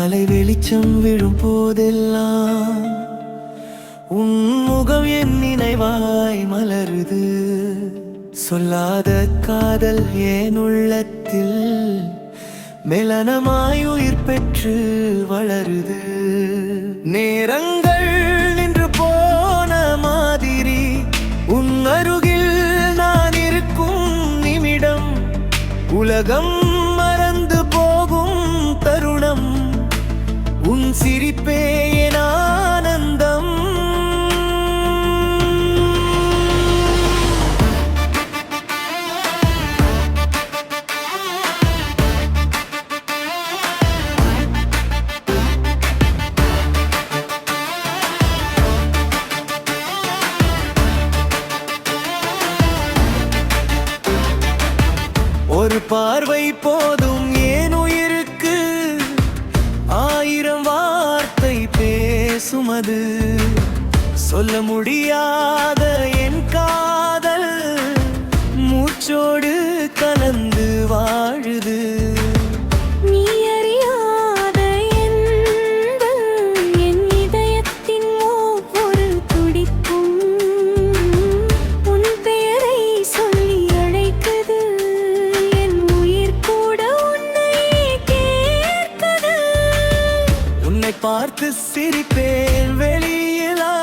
காலை வெளிச்சம் விழும் போதெல்லாம் உன் முகம் என் நினைவாய் மலருது. சொல்லாத காதல் என் உள்ளத்தில் மெலனமாய் உயிர் பெற்று வளருது. நேரங்கள் நின்று போன மாதிரி உன் அருகில் நான் இருக்கும் நிமிடம், உலகம் மறந்து போகும் தருணம், உன் சிரிப்பே என் ஆனந்தம். ஒரு பார்வை போதும் ஏன் உயிருக்கு, ஆயிரம் வார்த்தை பேசுமது. சொல்ல முடியாத என் காதல் மூச்சோடு கலந்து வாழுது. பார்த்து சிரிப்பேன் வெளியிலா,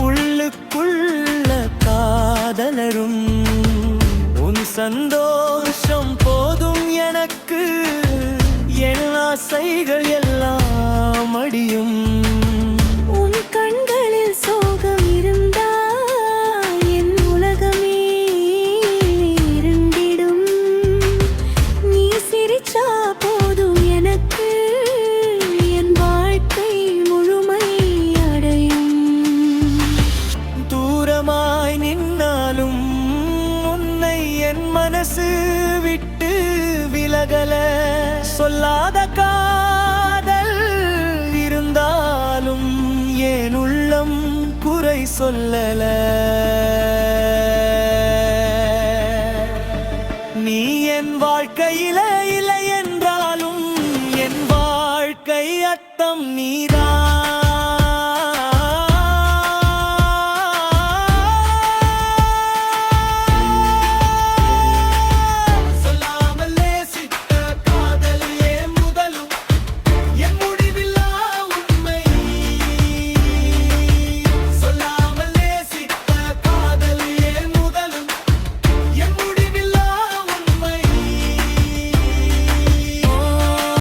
உள்ளுக்குள்ள காதலரும். உன் சந்தோஷம் போதும் எனக்கு, என் ஆசைகள் எல்லாம் அடியும். உன் கண்களில் சோகம் இருந்தா என் உலகமே இருண்டிடும். நீ சிரிச்சா போதும் எனக்கு, மனசு விட்டு விலகல. சொல்லாத காதல் இருந்தாலும் ஏன் உள்ளம் குறை சொல்லல. நீ என் வாழ்க்கையில இல்லை என்றாலும் என் வாழ்க்கை அர்த்தம் நீதான்.